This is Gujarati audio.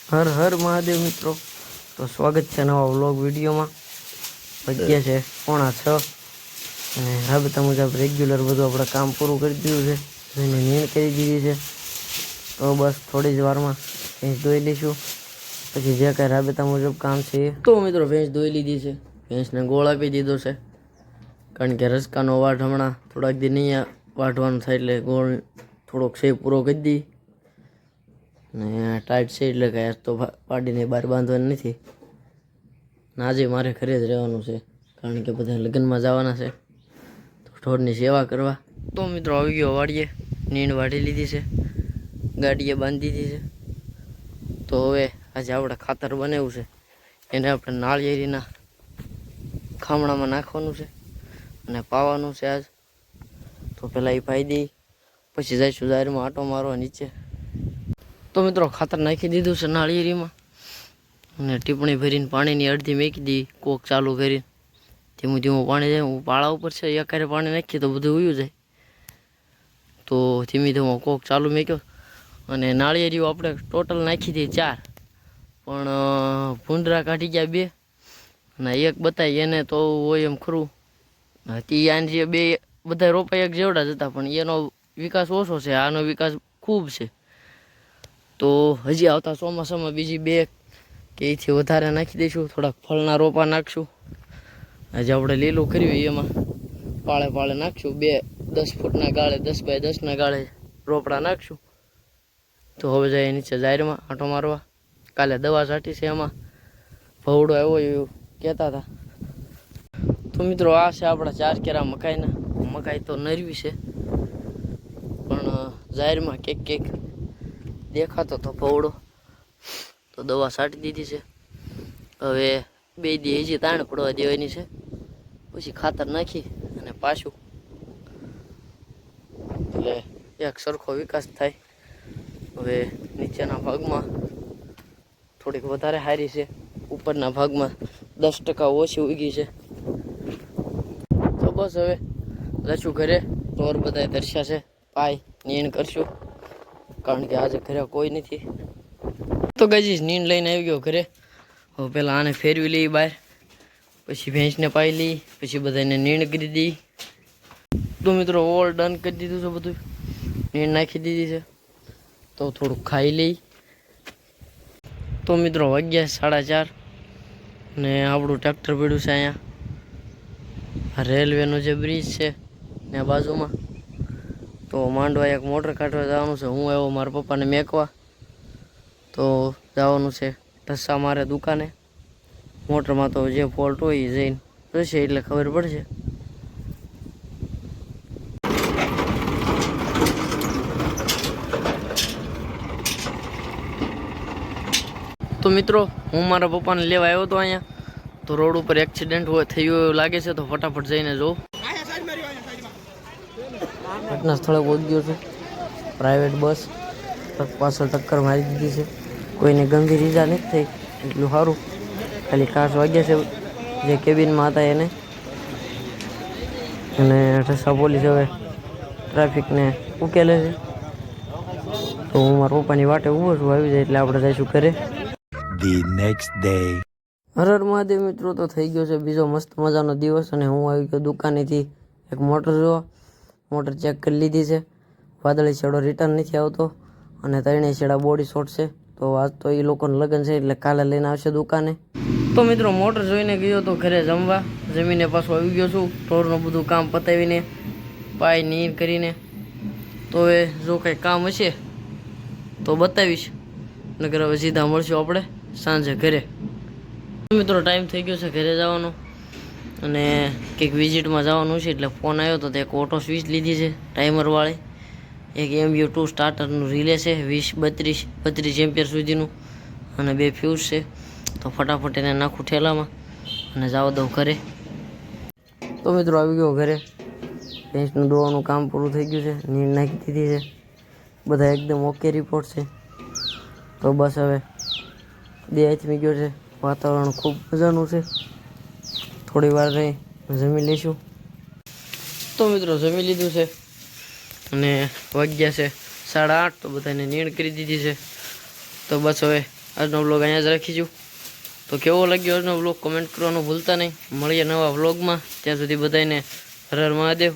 હર હર મહાદેવ મિત્રો, તો સ્વાગત છે નવા વ્લોગ વિડીયોમાં। વાગ્યા છે 5:30 અને રાબતા મુજબ રેગ્યુલર બધું આપણે કામ પૂરું કરી દીધું છે અને નીણ કરી દીધી છે। તો બસ થોડી જ વારમાં ભેંસ ધોઈ લઈશું, પછી જે કાંઈ રાબતા મુજબ કામ છે એ। તો મિત્રો ભેંસ ધોઈ લીધી છે, ભેંસને ગોળ આપી દીધો છે, કારણ કે રસકાનો વાટ હમણાં થોડાક દી નહીં વાટવાનું થાય એટલે ગોળ થોડોક છે પૂરો કરી દઈ ને ટાઈટ છે એટલે કે તો પાડીને બહાર બાંધવાની નથી ને આજે મારે ઘરે જ રહેવાનું છે, કારણ કે બધા લગ્નમાં જવાના છે તો ઢોરની સેવા કરવા। તો મિત્રો આવી ગયો વાડીએ, નીણ વાઢી લીધી છે, ગાડીએ બાંધી દીધી છે। તો હવે આજે આપણે ખાતર બનાવ્યું છે એને આપણે નાળિયેરીના ખામણામાં નાખવાનું છે અને પાવાનું છે આજ। તો પહેલાં એ પાઈ દઈ, પછી જઈશું જાહેરમાં આંટો મારવા નીચે। તો મિત્રો ખાતર નાખી દીધું છે નાળિયેરીમાં અને ટીપણી ભરીને પાણીની અડધી મેકી દી, કોક ચાલુ કરીને ધીમું ધીમું પાણી જાય। હું પાળા ઉપર છે એકારે પાણી નાખીએ તો બધું ઉયું જાય, તો ધીમે ધીમો કોક ચાલુ મેક્યો અને નાળિયેરીઓ આપણે ટોટલ નાખી હતી 4, પણ ભૂંડરા કાઢી ગયા 2 અને એક બતાવી એને તો હોય એમ ખરું હતી। આને જે 2 બધા રોપા એક જેવડા જ હતા, પણ એનો વિકાસ ઓછો છે, આનો વિકાસ ખૂબ છે। તો હજી આવતા ચોમાસામાં બીજી 2 કે એથી વધારે નાખી દઈશું, થોડાક ફળના રોપા નાખશું। આજે આપણે લીલું કર્યું એમાં પાળે પાળે નાખશું, 10 ફૂટના ગાળે 10 બાય 10ના ગાળે રોપડા નાખશું। તો હવે જાય નીચે જાહેરમાં આંટો મારવા, કાલે દવા છાંટી છે એમાં ભવડો આવ્યો એવું કહેતા હતા। તો મિત્રો આ છે આપણા 4 કેરા મકાઈના, મકાઈ તો નરવી છે પણ જાહેરમાં કેક દેખાતો તો ભવડો, તો દવા છાંટી દીધી છે। હવે 2 દી હજી તાણ પડવા દેવાની છે, પછી ખાતર નાખી અને પાછું એટલે એક સરખો વિકાસ થાય। હવે નીચેના ભાગમાં થોડીક વધારે સારી છે, ઉપરના ભાગમાં 10% ઓછી ઉગી છે। તો બસ હવે જશું ઘરે, ચોર બધા દર્શા છે, પાય નીણ કરશું, કારણ કે આજે ઘરે કોઈ નથી। તો ગઈ નીણ લઈને આવી ગયો ઘરે। હવે પહેલાં આને ફેરવી લઈ બહાર, પછી ભેંસને પાઈ લઈ, પછી બધાને નીણ કરી દઈ। તો મિત્રો ઓલ ડન કરી દીધું છે બધું, નીણ નાખી દીધી છે, તો થોડુંક ખાઈ લઈ। તો મિત્રો વાગ્યા 4:30 ને આપણું ટ્રેક્ટર પડ્યું છે અહીંયા રેલવેનો જે બ્રિજ છે ને બાજુમાં। તો માંડવા એક મોટર કાઢવા જવાનું છે, હું આવ્યો મારા પપ્પાને મેકવા, તો જવાનું છે ઢસા મારે દુકાને। મોટરમાં તો જે ફોલ્ટ હોય એ જઈને જશે એટલે ખબર પડશે। તો મિત્રો હું મારા પપ્પાને લેવા આવ્યો હતો અહીંયા, તો રોડ ઉપર એક્સિડન્ટ થયું એવું લાગે છે, તો ફટાફટ જઈને જોઉં। ઘટના સ્થળે પહોંચી ગયો છું, પ્રાઇવેટ બસ ટ્રક પાછળ ટક્કર મારી દીધી છે, કોઈને ગંભીર ઈજા નથી થઈ એટલું સારું, ખાલી કાચ વાગ્યા છે જે કેબિનમાં હતા એને। અને ઢસા પોલીસ હવે ટ્રાફિકને ઉકેલે છે, તો હું મારા પપ્પાની વાટે ઊભો છું, આવી જાય એટલે આપણે જઈશું ઘરે। The next day. Har Har Mahadev મિત્રો, તો થઈ ગયો છે બીજો મસ્ત મજાનો દિવસ અને હું આવી ગયો દુકાનેથી એક મોટર જોવા। મોટર ચેક કરી લીધી છે, વાદળી છેડો રિટર્ન નથી આવતો અને 3 છેડા બોડી શોર્ટ છે, તો આજ તો એ લોકોને લગ્ન છે એટલે કાલે લઈને આવશે દુકાને। તો મિત્રો મોટર જોઈને ગયો તો ઘરે જમવા, જમીને પાછો આવી ગયો છું, ઢોરનું બધું કામ પતાવીને પાઈ નીર કરીને। તો હવે જો કંઈ કામ હશે તો બતાવીશ, નકર હવે સીધા મળશું આપણે સાંજે ઘરે। મિત્રો ટાઈમ થઈ ગયો છે ઘરે જવાનો અને કંઈક વિઝિટમાં જવાનું છે, એટલે ફોન આવ્યો તો તે એક ઓટો સ્વિચ લીધી છે ટાઈમરવાળી, એક MU2 સ્ટાર્ટરનું રિલે છે 32 એમ્પિયર સુધીનું અને 2 ફ્યુઝ છે। તો ફટાફટ એને નાખું ઠેલામાં અને જવા દઉં ઘરે। તો મિત્રો આવી ગયો ઘરે, ભેંસનું દોવાનું કામ પૂરું થઈ ગયું છે, નીણ નાખી દીધી છે, બધા એકદમ ઓકે રિપોર્ટ છે। તો બસ હવે 2 હાથમી ગયો છે, વાતાવરણ ખૂબ મજાનું છે, થોડી વાર રહી જમી લઈશું। તો મિત્રો જમી લીધું છે અને વાગ્યા છે 8:30, તો બધાને નીણ કરી દીધી છે। તો બસ હવે આજનો વ્લોગ અહીંયા જ રાખીશું. તો કેવો લાગ્યો આજનો વ્લોગ કમેન્ટ કરવાનું ભૂલતા નહીં. મળીએ નવા વ્લોગમાં. ત્યાં સુધી બધાને હર હર મહાદેવ.